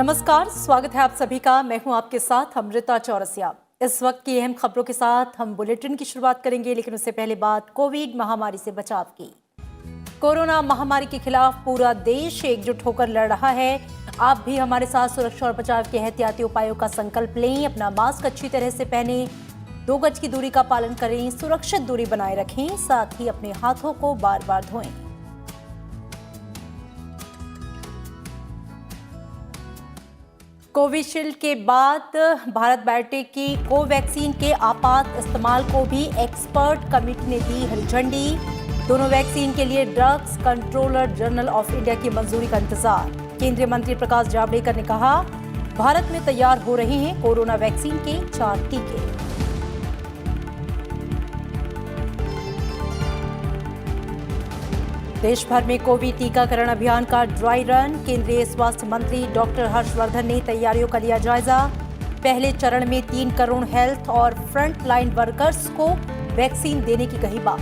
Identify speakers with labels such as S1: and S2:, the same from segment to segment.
S1: नमस्कार, स्वागत है आप सभी का। मैं हूं आपके साथ अमृता चौरसिया। इस वक्त की अहम खबरों के साथ हम बुलेटिन की शुरुआत करेंगे, लेकिन उससे पहले बात कोविड महामारी से बचाव की। कोरोना महामारी के खिलाफ पूरा देश एकजुट होकर लड़ रहा है। आप भी हमारे साथ सुरक्षा और बचाव के एहतियाती उपायों का संकल्प लें। अपना मास्क अच्छी तरह से पहनें, 2 गज की दूरी का पालन करें, सुरक्षित दूरी बनाए रखें, साथ ही अपने हाथों को बार बार धोएं। कोविशील्ड के बाद भारत बायोटेक की कोवैक्सीन के आपात इस्तेमाल को भी एक्सपर्ट कमेटी ने दी हरी झंडी। दोनों वैक्सीन के लिए drugs controller general of India की मंजूरी का इंतजार। केंद्रीय मंत्री प्रकाश जावड़ेकर ने कहा, भारत में तैयार हो रहे हैं कोरोना वैक्सीन के 4 टीके। देश भर में कोविड टीकाकरण अभियान का ड्राई रन। केंद्रीय स्वास्थ्य मंत्री डॉक्टर हर्षवर्धन ने तैयारियों का लिया जायजा। पहले चरण में 3 करोड़ हेल्थ और फ्रंट लाइन वर्कर्स को वैक्सीन देने की कही बात।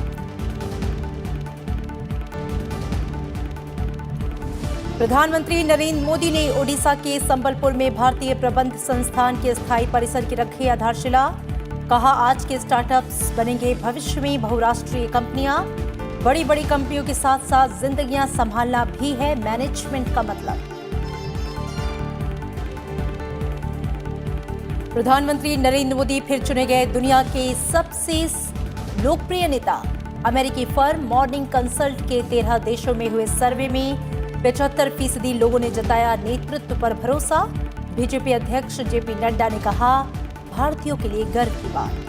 S1: प्रधानमंत्री नरेंद्र मोदी ने ओडिशा के संबलपुर में भारतीय प्रबंध संस्थान के स्थायी परिसर की रखी आधारशिला। कहा, आज के स्टार्टअप्स बनेंगे भविष्य में बहुराष्ट्रीय कंपनियां। बड़ी बड़ी कंपनियों के साथ साथ जिंदगियां संभालना भी है मैनेजमेंट का मतलब। प्रधानमंत्री नरेंद्र मोदी फिर चुने गए दुनिया के सबसे लोकप्रिय नेता। अमेरिकी फर्म मॉर्निंग कंसल्ट के 13 देशों में हुए सर्वे में 75% लोगों ने जताया नेतृत्व पर भरोसा। बीजेपी अध्यक्ष जेपी नड्डा ने कहा, भारतीयों के लिए गर्व की बात।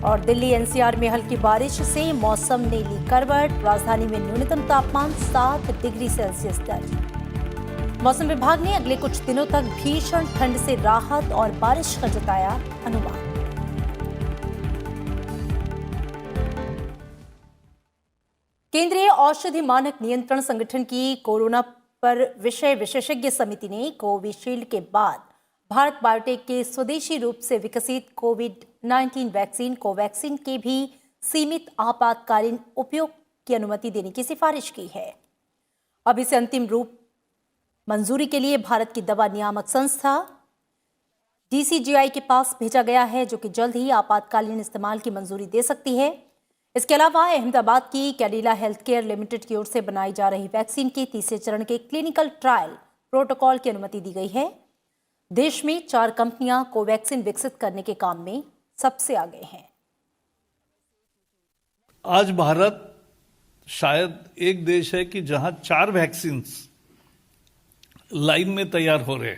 S1: और दिल्ली एनसीआर में हल्की बारिश से मौसम ने ली करवट। राजधानी में न्यूनतम तापमान 7 डिग्री सेल्सियस दर्ज। मौसम विभाग ने अगले कुछ दिनों तक भीषण ठंड से राहत और बारिश का जताया अनुमान। केंद्रीय औषधि मानक नियंत्रण संगठन की कोरोना पर विषय विशेषज्ञ समिति ने कोविशील्ड के बाद भारत बायोटेक के स्वदेशी रूप से विकसित कोविड-19 वैक्सीन कोवैक्सीन के भी सीमित आपातकालीन उपयोग की अनुमति देने की सिफारिश की है। अब इसे अंतिम रूप मंजूरी के लिए भारत की दवा नियामक संस्था DCGI के पास भेजा गया है, जो कि जल्द ही आपातकालीन इस्तेमाल की मंजूरी दे सकती है। इसके अलावा अहमदाबाद की कैडिला हेल्थकेयर लिमिटेड की ओर से बनाई जा रही वैक्सीन के 3रे चरण के क्लिनिकल ट्रायल प्रोटोकॉल की अनुमति दी गई है। देश में 4 कंपनियां कोवैक्सीन विकसित करने के काम में सबसे आगे हैं।
S2: आज भारत शायद एक देश है कि जहां 4 वैक्सीन्स लाइन में तैयार हो रहे।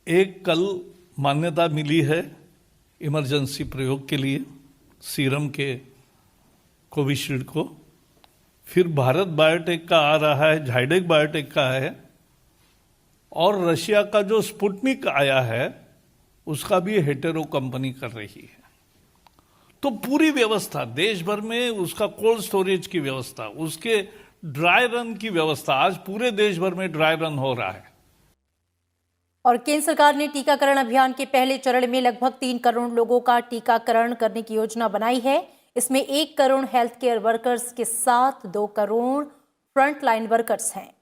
S2: एक कल मान्यता मिली है इमरजेंसी प्रयोग के लिए सीरम के कोविशील्ड को। फिर भारत बायोटेक का आ रहा है, झाइडेक बायोटेक का है, और रशिया का जो स्पुतनिक आया है उसका भी हेटेरो कंपनी कर रही है। तो पूरी व्यवस्था देश भर में, उसका कोल्ड स्टोरेज की व्यवस्था, उसके ड्राई रन की व्यवस्था, आज पूरे देश भर में ड्राई रन हो रहा है।
S1: और केंद्र सरकार ने टीकाकरण अभियान के पहले चरण में लगभग 3 करोड़ लोगों का टीकाकरण करने की योजना बनाई है। इसमें 1 करोड़ हेल्थ केयर वर्कर्स के साथ 2 करोड़ फ्रंट लाइन वर्कर्स हैं।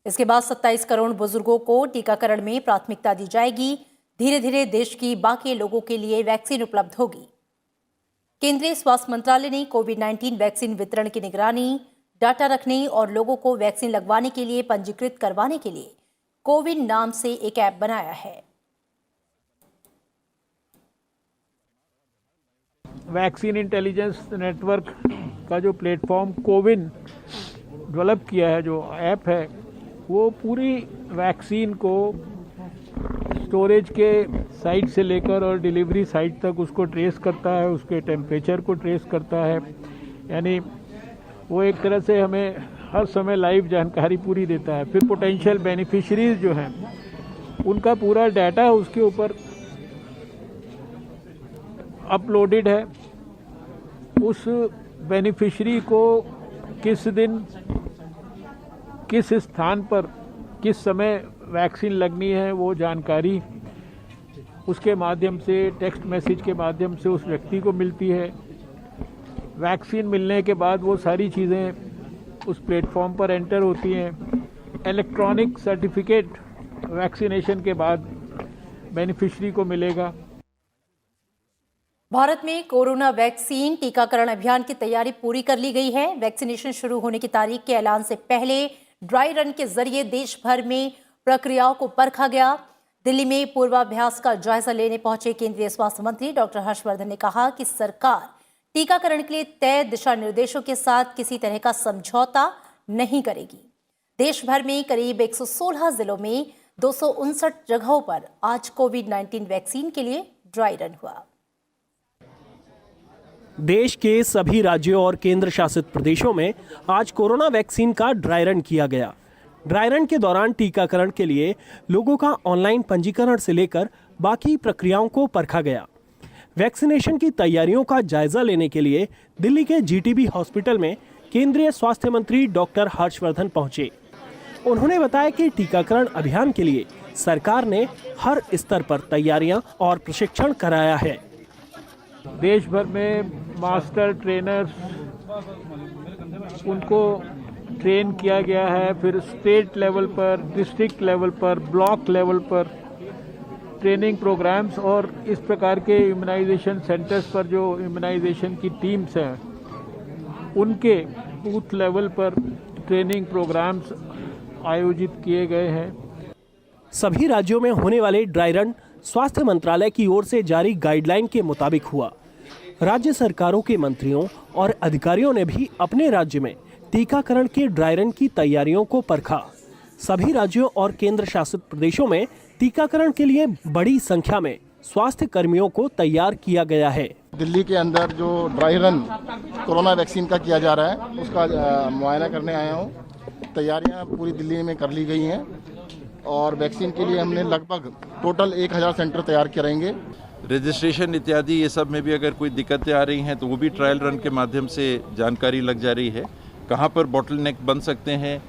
S1: इसके बाद 27 करोड़ बुजुर्गों को टीकाकरण में प्राथमिकता दी जाएगी। धीरे धीरे देश की बाकी लोगों के लिए वैक्सीन उपलब्ध होगी। केंद्रीय स्वास्थ्य मंत्रालय ने कोविड-19 वैक्सीन वितरण की निगरानी, डाटा रखने और लोगों को वैक्सीन लगवाने के लिए पंजीकृत करवाने के लिए कोविन नाम से एक ऐप बनाया है।
S3: वैक्सीन इंटेलिजेंस नेटवर्क का जो प्लेटफॉर्म कोविन डेवलप किया है, जो ऐप है, वो पूरी वैक्सीन को स्टोरेज के साइट से लेकर और डिलीवरी साइट तक उसको ट्रेस करता है, उसके टेम्परेचर को ट्रेस करता है। यानी वो एक तरह से हमें हर समय लाइव जानकारी पूरी देता है। फिर पोटेंशियल बेनिफिशरीज जो हैं उनका पूरा डाटा उसके ऊपर अपलोडेड है। उस बेनिफिशरी को किस दिन, किस स्थान पर, किस समय वैक्सीन लगनी है, वो जानकारी उसके माध्यम से, टेक्स्ट मैसेज के माध्यम से उस व्यक्ति को मिलती है। वैक्सीन मिलने के बाद वो सारी चीज़ें उस प्लेटफॉर्म पर एंटर होती हैं। इलेक्ट्रॉनिक सर्टिफिकेट वैक्सीनेशन के बाद बेनिफिशरी को मिलेगा।
S1: भारत में कोरोना वैक्सीन टीकाकरण अभियान की तैयारी पूरी कर ली गई है। वैक्सीनेशन शुरू होने की तारीख के ऐलान से पहले ड्राई रन के जरिए देश भर में प्रक्रियाओं को परखा गया। दिल्ली में पूर्वाभ्यास का जायजा लेने पहुंचे केंद्रीय स्वास्थ्य मंत्री डॉक्टर हर्षवर्धन ने कहा कि सरकार टीकाकरण के लिए तय दिशा निर्देशों के साथ किसी तरह का समझौता नहीं करेगी। देश भर में करीब 116 जिलों में 259 जगहों पर आज कोविड-19 वैक्सीन के लिए ड्राई रन हुआ।
S4: देश के सभी राज्यों और केंद्र शासित प्रदेशों में आज कोरोना वैक्सीन का ड्राई रन किया गया। ड्राई रन के दौरान टीकाकरण के लिए लोगों का ऑनलाइन पंजीकरण से लेकर बाकी प्रक्रियाओं को परखा गया। वैक्सीनेशन की तैयारियों का जायजा लेने के लिए दिल्ली के जीटीबी हॉस्पिटल में केंद्रीय स्वास्थ्य मंत्री डॉक्टर हर्षवर्धन पहुंचे। उन्होंने बताया कि टीकाकरण अभियान के लिए सरकार ने हर स्तर पर तैयारियां और प्रशिक्षण कराया है।
S3: देश भर में मास्टर ट्रेनर्स उनको ट्रेन किया गया है। फिर स्टेट लेवल पर, डिस्ट्रिक्ट लेवल पर, ब्लॉक लेवल पर ट्रेनिंग प्रोग्राम्स और इस प्रकार के इम्यूनाइजेशन सेंटर्स पर जो इम्यूनाइजेशन की टीम्स हैं उनके बूथ लेवल पर ट्रेनिंग प्रोग्राम्स आयोजित किए गए हैं।
S4: सभी राज्यों में होने वाले ड्राई रन स्वास्थ्य मंत्रालय की ओर से जारी गाइडलाइन के मुताबिक हुआ। राज्य सरकारों के मंत्रियों और अधिकारियों ने भी अपने राज्य में टीकाकरण के ड्राई रन की तैयारियों को परखा। सभी राज्यों और केंद्र शासित प्रदेशों में टीकाकरण के लिए बड़ी संख्या में स्वास्थ्य कर्मियों को तैयार किया गया है।
S5: दिल्ली के अंदर जो ड्राई रन कोरोना वैक्सीन का किया जा रहा है उसका मुआयना करने आया हूँ। तैयारियां पूरी दिल्ली में कर ली गई हैं और वैक्सीन के लिए हमने लगभग टोटल 1000 सेंटर तैयार करेंगे।
S6: रजिस्ट्रेशन इत्यादि ये सब में भी अगर कोई दिक्कतें आ रही हैं तो वो भी ट्रायल रन के माध्यम से जानकारी लग जा रही है। कहाँ पर बॉटलनेक बन सकते हैं,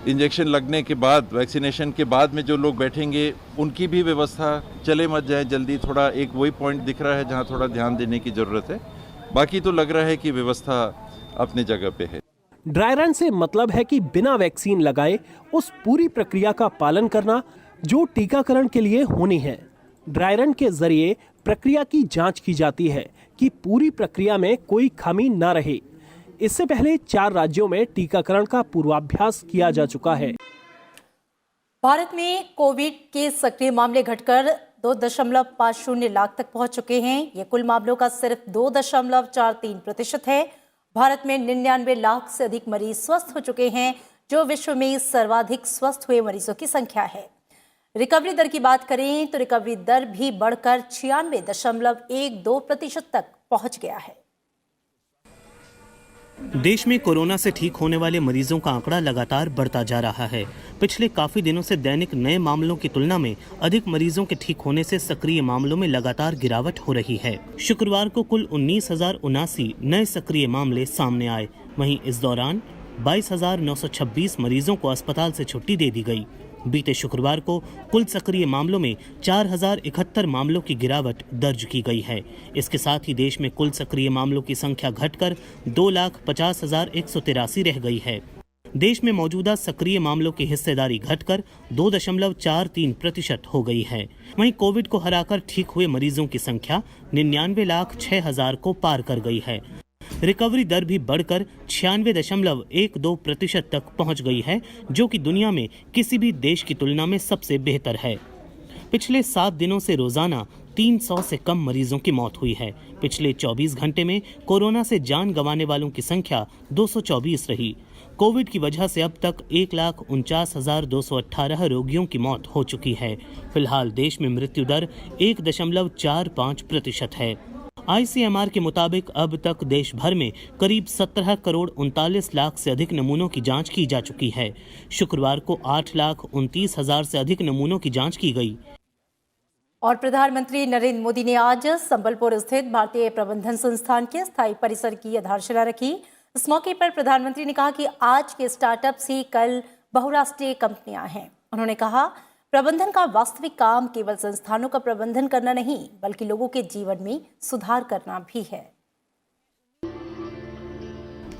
S6: इंजेक्शन लगने के बाद, वैक्सीनेशन के बाद में जो लोग बैठेंगे उनकी भी व्यवस्था चले मत जाए जल्दी। थोड़ा एक वही पॉइंट दिख रहा है जहाँ थोड़ा ध्यान देने की ज़रूरत है। बाकी तो लग रहा है कि व्यवस्था अपनी जगह पे है।
S4: ड्राई रन से मतलब है कि बिना वैक्सीन लगाए उस पूरी प्रक्रिया का पालन करना जो टीकाकरण के लिए होनी है। ड्राई रन के जरिए प्रक्रिया की जांच की जाती है कि पूरी प्रक्रिया में कोई खामी न रहे। इससे पहले 4 राज्यों में टीकाकरण का पूर्वाभ्यास किया जा चुका है।
S1: भारत में कोविड के सक्रिय मामले घटकर 2.50 लाख तक पहुंच चुके हैं। ये कुल मामलों का सिर्फ 2.43% है। भारत में 99 लाख से अधिक मरीज स्वस्थ हो चुके हैं, जो विश्व में सर्वाधिक स्वस्थ हुए मरीजों की संख्या है। रिकवरी दर की बात करें तो रिकवरी दर भी बढ़कर 96.12% तक पहुंच गया है।
S7: देश में कोरोना से ठीक होने वाले मरीजों का आंकड़ा लगातार बढ़ता जा रहा है। पिछले काफी दिनों से दैनिक नए मामलों की तुलना में अधिक मरीजों के ठीक होने से सक्रिय मामलों में लगातार गिरावट हो रही है। शुक्रवार को कुल 19,079 नए सक्रिय मामले सामने आए। वहीं इस दौरान 22,926 मरीजों को अस्पताल से छुट्टी दे दी गई। बीते शुक्रवार को कुल सक्रिय मामलों में 4,071 मामलों की गिरावट दर्ज की गई है। इसके साथ ही देश में कुल सक्रिय मामलों की संख्या घटकर 2,50,183 रह गई है। देश में मौजूदा सक्रिय मामलों की हिस्सेदारी घटकर 2.43% हो गई है। वहीं कोविड को हराकर ठीक हुए मरीजों की संख्या 99,06,000 को पार कर गई है। रिकवरी दर भी बढ़कर 96.12% तक पहुंच गई है, जो कि दुनिया में किसी भी देश की तुलना में सबसे बेहतर है। पिछले 7 दिनों से रोजाना 300 से कम मरीजों की मौत हुई है। पिछले 24 घंटे में कोरोना से जान गंवाने वालों की संख्या 224 रही। कोविड की वजह से अब तक 1,49,218 रोगियों की मौत हो चुकी है। फिलहाल देश में मृत्यु दर 1.45% है। ICMR के मुताबिक अब तक देश भर में करीब 17,39,00,000 से अधिक नमूनों की जांच की जा चुकी है। शुक्रवार को 8,29,000 से अधिक नमूनों की जांच की गई।
S1: और प्रधानमंत्री नरेंद्र मोदी ने आज संबलपुर स्थित भारतीय प्रबंधन संस्थान के स्थायी परिसर की आधारशिला रखी। इस मौके पर प्रधानमंत्री ने कहा कि आज के स्टार्टअप्स ही कल बहुराष्ट्रीय कंपनियां हैं। उन्होंने कहा, प्रबंधन का वास्तविक काम केवल संस्थानों का प्रबंधन करना नहीं, बल्कि लोगों के जीवन में सुधार करना भी है।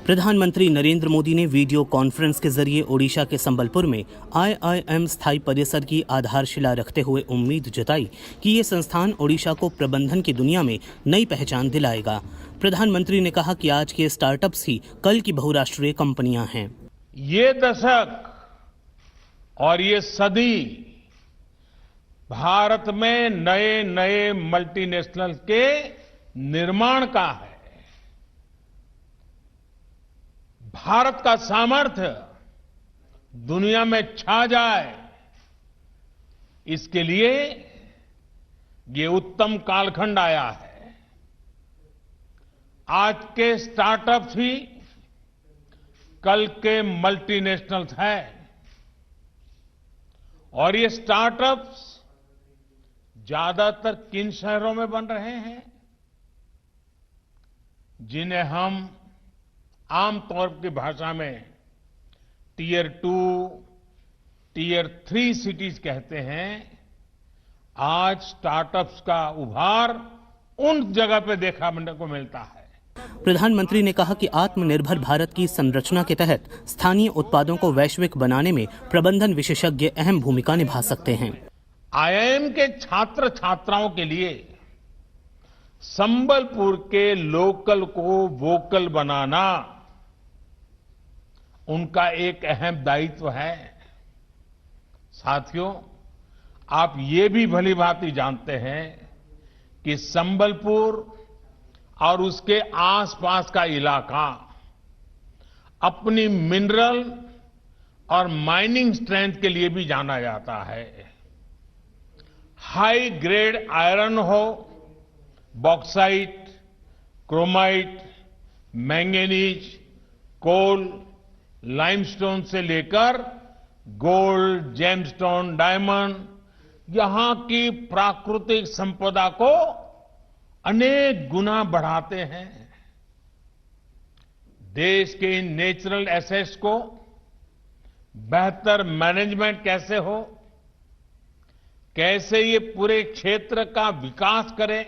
S7: प्रधानमंत्री नरेंद्र मोदी ने वीडियो कॉन्फ्रेंस के जरिए ओडिशा के संबलपुर में IIM स्थायी परिसर की आधारशिला रखते हुए उम्मीद जताई कि ये संस्थान ओडिशा को प्रबंधन की दुनिया में नई पहचान दिलाएगा। प्रधानमंत्री ने कहा कि आज के स्टार्टअप्स ही कल की बहुराष्ट्रीय कंपनियां हैं।
S3: ये दशक और ये सदी भारत में नए नए मल्टीनेशनल के निर्माण का है। भारत का सामर्थ्य दुनिया में छा जाए, इसके लिए ये उत्तम कालखंड आया है। आज के स्टार्टअप्स ही कल के मल्टीनेशनल्स हैं और ये स्टार्टअप्स ज्यादातर किन शहरों में बन रहे हैं, जिन्हें हम आमतौर की भाषा में टियर 2, टियर 3 सिटीज कहते हैं। आज स्टार्टअप्स का उभार उन जगह पे देखा को मिलता है।
S7: प्रधानमंत्री ने कहा कि आत्मनिर्भर भारत की संरचना के तहत स्थानीय उत्पादों को वैश्विक बनाने में प्रबंधन विशेषज्ञ अहम भूमिका निभा सकते हैं।
S3: IIM के छात्र छात्राओं के लिए संबलपुर के लोकल को वोकल बनाना उनका एक अहम दायित्व है। साथियों, आप ये भी भली भांति जानते हैं कि संबलपुर और उसके आसपास का इलाका अपनी मिनरल और माइनिंग स्ट्रेंथ के लिए भी जाना जाता है। हाई ग्रेड आयरन हो, बॉक्साइट, क्रोमाइट, मैंगनीज, कोल, लाइमस्टोन से लेकर गोल्ड, जेमस्टोन, डायमंड, यहां की प्राकृतिक संपदा को अनेक गुना बढ़ाते हैं। देश के इन नेचुरल एसेट्स को बेहतर मैनेजमेंट कैसे हो, कैसे ये पूरे क्षेत्र का विकास करें,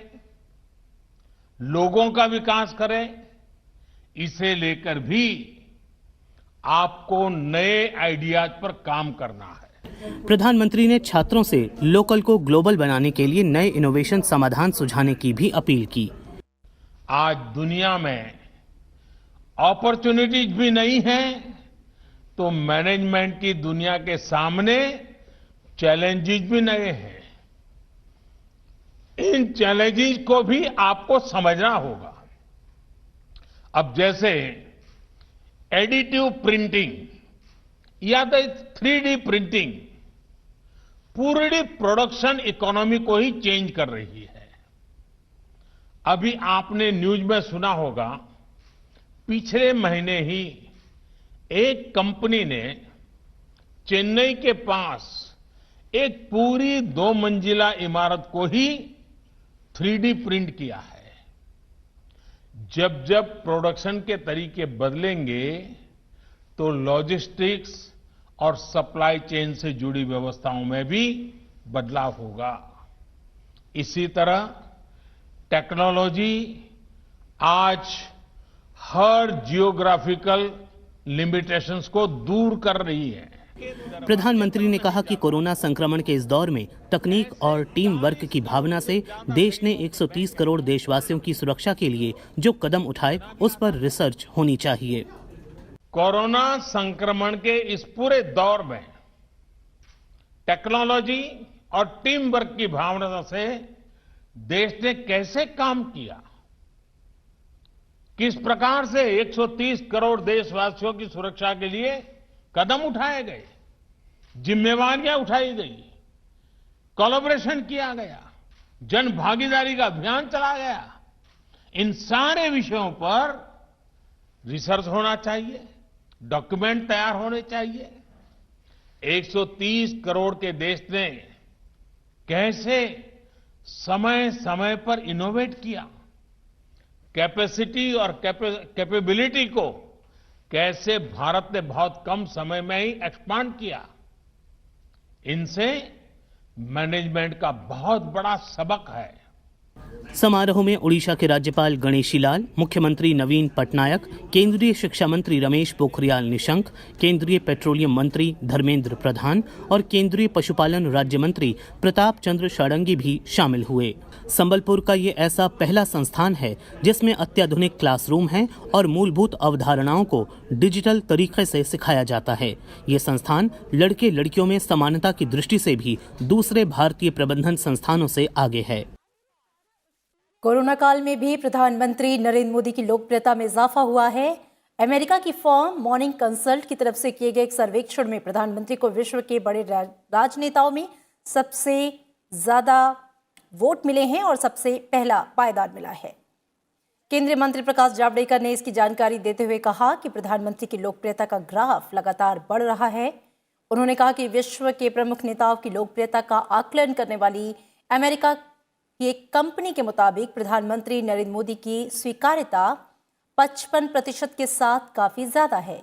S3: लोगों का विकास करें, इसे लेकर भी आपको नए आइडियाज पर काम करना है।
S7: प्रधानमंत्री ने छात्रों से लोकल को ग्लोबल बनाने के लिए नए इनोवेशन समाधान सुझाने की भी अपील की।
S3: आज दुनिया में अपॉर्चुनिटीज भी नहीं है तो मैनेजमेंट की दुनिया के सामने चैलेंजेस भी नए हैं। इन चैलेंजेस को भी आपको समझना होगा। अब जैसे एडिटिव प्रिंटिंग या तो 3D प्रिंटिंग पूरी प्रोडक्शन इकोनॉमी को ही चेंज कर रही है। अभी आपने न्यूज में सुना होगा, पिछले महीने ही एक कंपनी ने चेन्नई के पास एक पूरी 2 मंजिला इमारत को ही 3D प्रिंट किया है। जब जब प्रोडक्शन के तरीके बदलेंगे तो लॉजिस्टिक्स और सप्लाई चेन से जुड़ी व्यवस्थाओं में भी बदलाव होगा। इसी तरह टेक्नोलॉजी आज हर जियोग्राफिकल लिमिटेशंस को दूर कर रही है।
S7: प्रधानमंत्री ने कहा कि कोरोना संक्रमण के इस दौर में तकनीक और टीम वर्क की भावना से देश ने 130 करोड़ देशवासियों की सुरक्षा के लिए जो कदम उठाए उस पर रिसर्च होनी चाहिए।
S3: कोरोना संक्रमण के इस पूरे दौर में टेक्नोलॉजी और टीम वर्क की भावना से देश ने कैसे काम किया, किस प्रकार से 130 करोड़ देशवासियों की सुरक्षा के लिए कदम उठाए गए, जिम्मेवारियां उठाई गई, कोलैबोरेशन किया गया, जन भागीदारी का अभियान चला गया। इन सारे विषयों पर रिसर्च होना चाहिए, डॉक्यूमेंट तैयार होने चाहिए। 130 करोड़ के देश ने कैसे समय समय पर इनोवेट किया, कैपेसिटी और कैपेबिलिटी को कैसे भारत ने बहुत कम समय में ही एक्सपांड किया, इनसे मैनेजमेंट का बहुत बड़ा सबक है।
S7: समारोह में उड़ीसा के राज्यपाल गणेशी लाल, मुख्यमंत्री नवीन पटनायक, केंद्रीय शिक्षा मंत्री रमेश पोखरियाल निशंक, केंद्रीय पेट्रोलियम मंत्री धर्मेंद्र प्रधान और केंद्रीय पशुपालन राज्य मंत्री प्रताप चंद्र षडंगी भी शामिल हुए। संबलपुर का ये ऐसा पहला संस्थान है जिसमें अत्याधुनिक क्लासरूम हैं और मूलभूत अवधारणाओं को डिजिटल तरीके से सिखाया जाता है। ये संस्थान लड़के लड़कियों में समानता की दृष्टि से भी दूसरे भारतीय प्रबंधन संस्थानों से आगे है।
S1: कोरोना काल में भी प्रधानमंत्री नरेंद्र मोदी की लोकप्रियता में इजाफा हुआ है। अमेरिका की फर्म मॉर्निंग कंसल्ट की तरफ से किए गए एक सर्वेक्षण में प्रधानमंत्री को विश्व के बड़े राजनेताओं में सबसे ज्यादा वोट मिले हैं और सबसे पहला पायदान मिला है। केंद्रीय मंत्री प्रकाश जावड़ेकर ने इसकी जानकारी देते हुए कहा कि प्रधानमंत्री की लोकप्रियता का ग्राफ लगातार बढ़ रहा है। उन्होंने कहा कि विश्व के प्रमुख नेताओं की लोकप्रियता का आकलन करने वाली अमेरिका की एक कंपनी के मुताबिक प्रधानमंत्री नरेंद्र मोदी की स्वीकार्यता 55% के साथ काफी ज्यादा है।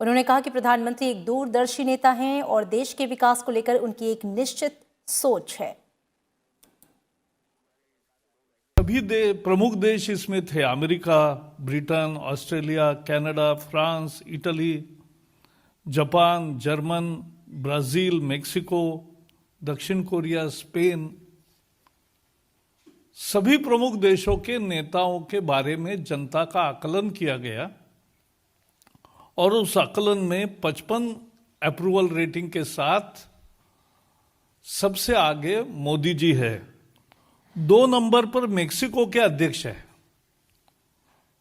S1: उन्होंने कहा कि प्रधानमंत्री एक दूरदर्शी नेता हैं और देश के विकास को लेकर उनकी एक निश्चित सोच है।
S2: सभी प्रमुख देश इसमें थे, America, Britain, Australia, Canada, France, Italy, Japan, German, Brazil, Mexico, दक्षिण कोरिया, स्पेन। सभी प्रमुख देशों के नेताओं के बारे में जनता का आकलन किया गया और उस आकलन में 55 अप्रूवल रेटिंग के साथ सबसे आगे मोदी जी है। 2 नंबर पर मेक्सिको के अध्यक्ष है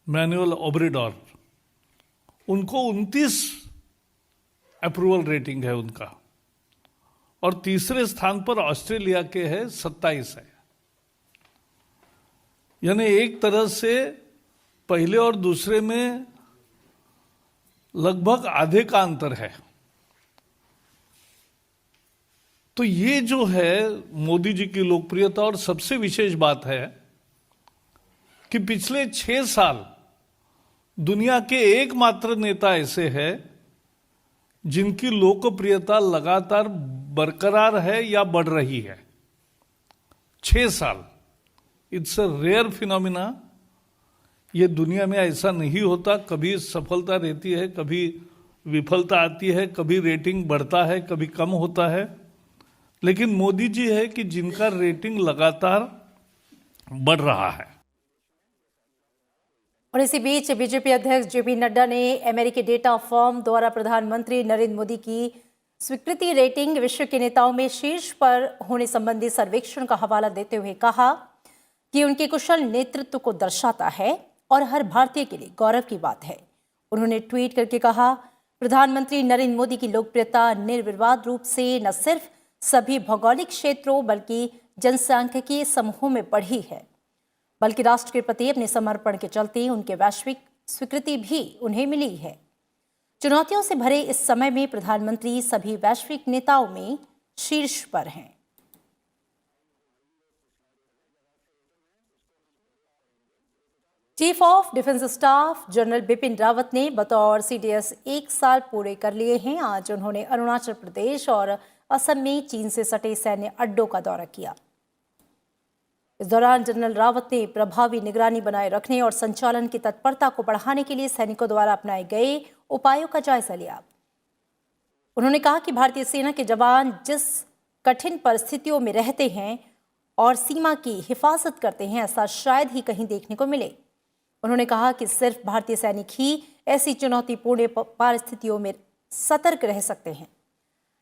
S2: मैनुअल ओब्रेडोर, उनको 29 अप्रूवल रेटिंग है उनका, और तीसरे स्थान पर ऑस्ट्रेलिया के है 27 है। यानी एक तरह से पहले और दूसरे में लगभग आधे का अंतर है। तो ये जो है मोदी जी की लोकप्रियता, और सबसे विशेष बात है कि पिछले 6 साल दुनिया के एकमात्र नेता ऐसे हैं जिनकी लोकप्रियता लगातार बरकरार है या बढ़ रही है। 6 साल, इट्स अ रेयर फिनोमिना। ये दुनिया में ऐसा नहीं होता। कभी सफलता रहती है, कभी विफलता आती है, कभी रेटिंग बढ़ता है, कभी कम होता है, लेकिन मोदी जी है कि जिनका रेटिंग लगातार बढ़ रहा है।
S1: और इसी बीच बीजेपी अध्यक्ष जेपी नड्डा ने अमेरिकी डेटा फर्म द्वारा प्रधानमंत्री नरेंद्र मोदी की स्वीकृति रेटिंग विश्व के नेताओं में शीर्ष पर होने संबंधी सर्वेक्षण का हवाला देते हुए कहा कि उनके कुशल नेतृत्व को दर्शाता है और हर भारतीय के लिए गौरव की बात है। उन्होंने ट्वीट करके कहा, प्रधानमंत्री नरेंद्र मोदी की लोकप्रियता निर्विवाद रूप से न सिर्फ सभी भौगोलिक क्षेत्रों बल्कि जनसांख्यिकीय समूहों में बढ़ी है, बल्कि राष्ट्र के प्रति अपने समर्पण के चलते उनके वैश्विक स्वीकृति भी उन्हें मिली है। चुनौतियों से भरे इस समय में प्रधानमंत्री सभी वैश्विक नेताओं में शीर्ष पर हैं। Chief of defence staff general Bipin Rawat ने बतौर सीडीएस 1 साल पूरे कर लिए हैं। आज उन्होंने अरुणाचल प्रदेश और असम में चीन से सटे सैन्य अड्डों का दौरा किया। इस दौरान जनरल रावत ने प्रभावी निगरानी बनाए रखने और संचालन की तत्परता को बढ़ाने के लिए सैनिकों द्वारा अपनाए गए उपायों का जायजा लिया। उन्होंने कहा कि भारतीय सेना के जवान जिस कठिन परिस्थितियों में रहते हैं और सीमा की हिफाजत करते हैं, ऐसा शायद ही कहीं देखने को मिले। उन्होंने कहा कि सिर्फ भारतीय सैनिक ही ऐसी चुनौतीपूर्ण परिस्थितियों में सतर्क रह सकते हैं।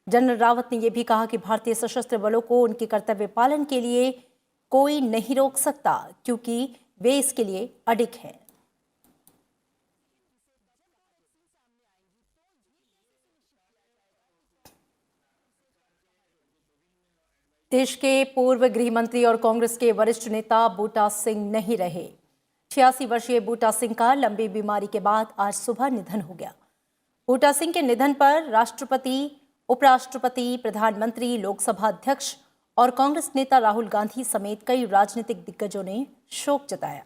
S1: जनरल रावत ने यह भी कहा कि भारतीय सशस्त्र बलों को उनके कर्तव्य पालन के लिए कोई नहीं रोक सकता, क्योंकि वे इसके लिए अडिग हैं। देश के पूर्व गृह मंत्री और कांग्रेस के वरिष्ठ नेता बूटा सिंह नहीं रहे। 86 वर्षीय बूटा सिंह का लंबी बीमारी के बाद आज सुबह निधन हो गया। बूटा सिंह के निधन पर राष्ट्रपति, उपराष्ट्रपति, प्रधानमंत्री, लोकसभा अध्यक्ष और कांग्रेस नेता राहुल गांधी समेत कई राजनीतिक दिग्गजों ने शोक जताया।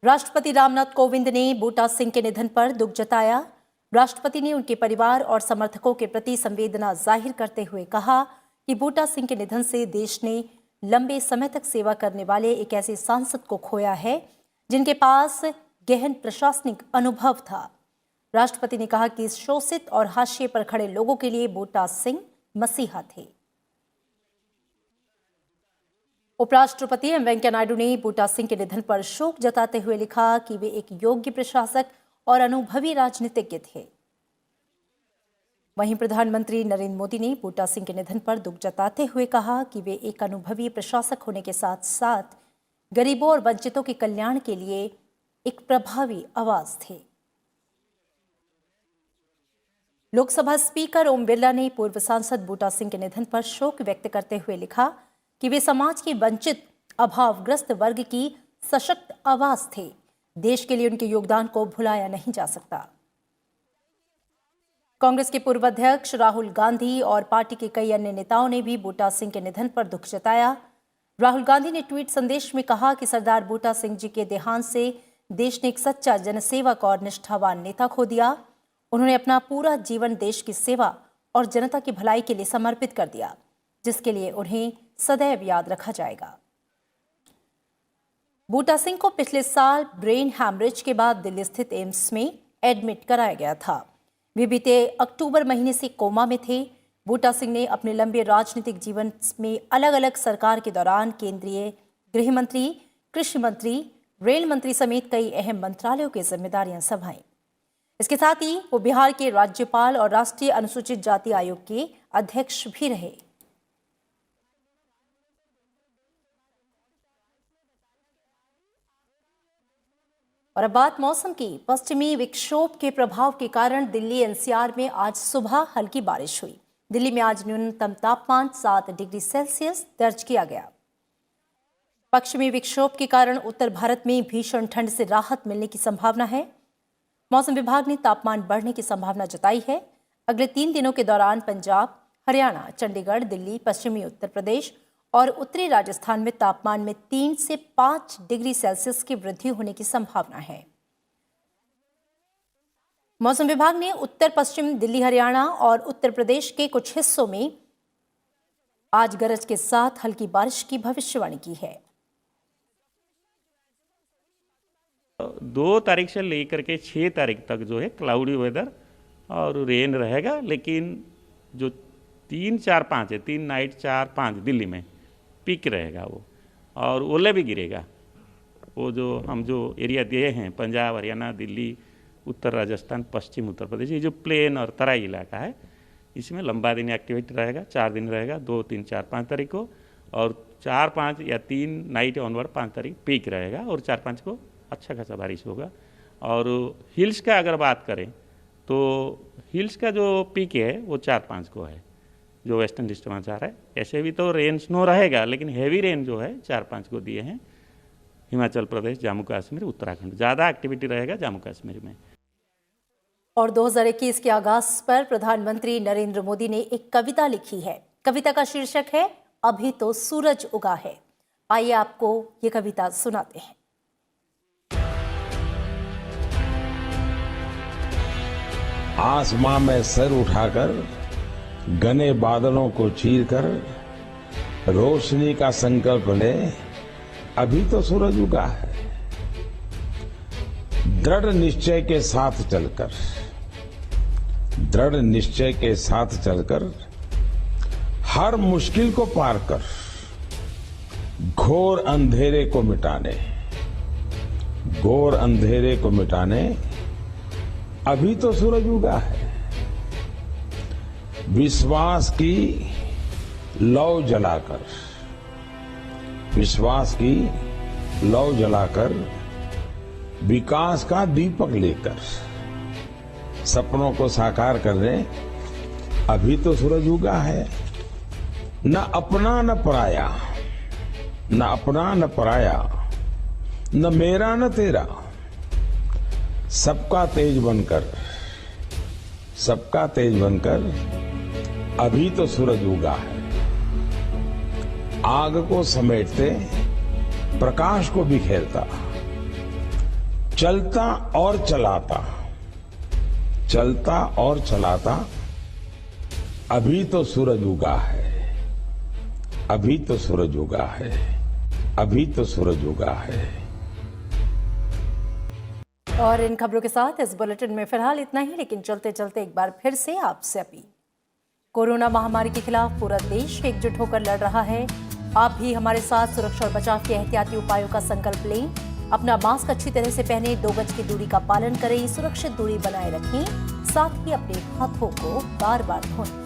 S1: राष्ट्रपति रामनाथ कोविंद ने बूटा सिंह के निधन पर दुख जताया। राष्ट्रपति ने उनके परिवार और समर्थकों के प्रति संवेदना जाहिर करते हुए कहा कि बूटा सिंह के निधन से देश ने लंबे समय तक सेवा करने वाले एक ऐसे सांसद को खोया है जिनके पास गहन प्रशासनिक अनुभव था। राष्ट्रपति ने कहा कि शोषित और हाशिए पर खड़े लोगों के लिए बूटा सिंह मसीहा थे। उपराष्ट्रपति एम वेंकैया नायडू ने बूटा सिंह के निधन पर शोक जताते हुए लिखा कि वे एक योग्य प्रशासक और अनुभवी राजनीतिज्ञ थे। वहीं प्रधानमंत्री नरेंद्र मोदी ने बूटा सिंह के निधन पर दुख जताते हुए कहा कि वे एक अनुभवी प्रशासक होने के साथ साथ गरीबों और वंचितों के कल्याण के लिए एक प्रभावी आवाज थे। लोकसभा स्पीकर ओम बिरला ने पूर्व सांसद बूटा सिंह के निधन पर शोक व्यक्त करते हुए लिखा कि वे समाज के वंचित अभावग्रस्त वर्ग की सशक्त आवाज थे। देश के लिए उनके योगदान को भुलाया नहीं जा सकता। कांग्रेस के पूर्व अध्यक्ष राहुल गांधी और पार्टी के कई अन्य नेताओं ने भी बूटा सिंह के निधन पर दुख जताया। राहुल गांधी ने ट्वीट संदेश में कहा कि सरदार बूटा सिंह जी के देहांत से देश ने एक सच्चा जनसेवक और निष्ठावान नेता खो दिया। उन्होंने अपना पूरा जीवन देश की सेवा और जनता की भलाई के लिए समर्पित कर दिया, जिसके लिए उन्हें सदैव याद रखा जाएगा। बूटा सिंह को पिछले साल ब्रेन हैमरेज के बाद दिल्ली स्थित एम्स में एडमिट कराया गया था। वे बीते अक्टूबर महीने से कोमा में थे। बूटा सिंह ने अपने लंबे राजनीतिक जीवन में अलग अलग सरकार के दौरान केंद्रीय गृह मंत्री, कृषि मंत्री, रेल मंत्री समेत कई अहम मंत्रालयों की जिम्मेदारियां संभाली। इसके साथ ही वो बिहार के राज्यपाल और राष्ट्रीय अनुसूचित जाति आयोग के अध्यक्ष भी रहे। और अब बात मौसम की। पश्चिमी विक्षोभ के प्रभाव के कारण दिल्ली एनसीआर में आज सुबह हल्की बारिश हुई। दिल्ली में आज न्यूनतम तापमान 7 डिग्री सेल्सियस दर्ज किया गया। पश्चिमी विक्षोभ के कारण उत्तर भारत में भीषण ठंड से राहत मिलने की संभावना है। मौसम विभाग ने तापमान बढ़ने की संभावना जताई है। अगले 3 दिनों के दौरान पंजाब, हरियाणा, चंडीगढ़, दिल्ली, पश्चिमी उत्तर प्रदेश और उत्तरी राजस्थान में तापमान में 3 से 5 डिग्री सेल्सियस की वृद्धि होने की संभावना है। मौसम विभाग ने उत्तर पश्चिम दिल्ली, हरियाणा और उत्तर प्रदेश के कुछ हिस्सों में आज गरज के साथ हल्की बारिश की भविष्यवाणी की है।
S8: 2 तारीख से लेकर के 6 तारीख तक जो है क्लाउडी वेदर और रेन रहेगा, लेकिन जो 3, 4, 5 है, 3 नाइट 4, 5 दिल्ली में पीक रहेगा वो, और ओले भी गिरेगा। वो जो हम जो एरिया दिए हैं पंजाब, हरियाणा, दिल्ली, उत्तर राजस्थान, पश्चिम उत्तर प्रदेश, ये जो प्लेन और तराई इलाका है, इसमें लंबा दिन एक्टिविटी रहेगा। 4 दिन रहेगा, 2, 3, 4, 5 तारीख को, और 4, 5 या 3 नाइट ऑनवर्ड 5 तारीख पीक रहेगा, और 4, 5 को अच्छा खासा बारिश होगा। और हिल्स का अगर बात करें तो हिल्स का जो पीक है वो 4, 5 को है, जो वेस्टर्न डिस्टर्बेंस आ रहा है। ऐसे भी तो रेन स्नो रहेगा, लेकिन हैवी रेन जो है 4, 5 को दिए हैं हिमाचल प्रदेश, जम्मू कश्मीर, उत्तराखंड। ज़्यादा एक्टिविटी रहेगा जम्मू कश्मीर में।
S1: और 2021 के आगाज पर प्रधानमंत्री नरेंद्र मोदी ने एक कविता लिखी है। कविता का शीर्षक है अभी तो सूरज उगा है। आइए आपको ये कविता सुनाते हैं।
S9: आसमां में सर उठाकर घने बादलों को चीरकर रोशनी का संकल्प ले, अभी तो सूरज उगा है। दृढ़ निश्चय के साथ चलकर, दृढ़ निश्चय के साथ चलकर, हर मुश्किल को पार कर, घोर अंधेरे को मिटाने, घोर अंधेरे को मिटाने अभी तो सूरज उगा है। विश्वास की लौ जलाकर, विश्वास की लौ जलाकर, विकास का दीपक लेकर, सपनों को साकार करने अभी तो सूरज उगा है। न अपना न पराया, न अपना न पराया, न मेरा न तेरा, सबका तेज बनकर, सबका तेज बनकर अभी तो सूरज उगा है। आग को समेटते, प्रकाश को बिखेरता, चलता और चलाता, चलता और चलाता अभी तो सूरज उगा है। अभी तो सूरज उगा है, अभी तो सूरज उगा है।
S1: और इन खबरों के साथ इस बुलेटिन में फिलहाल इतना ही, लेकिन चलते चलते एक बार फिर से आपसे अपील। कोरोना महामारी के खिलाफ पूरा देश एकजुट होकर लड़ रहा है। आप भी हमारे साथ सुरक्षा और बचाव के एहतियाती उपायों का संकल्प लें। अपना मास्क अच्छी तरह से पहने, 2 गज की दूरी का पालन करें, सुरक्षित दूरी बनाए रखें, साथ ही अपने हाथों को बार बार धोएं।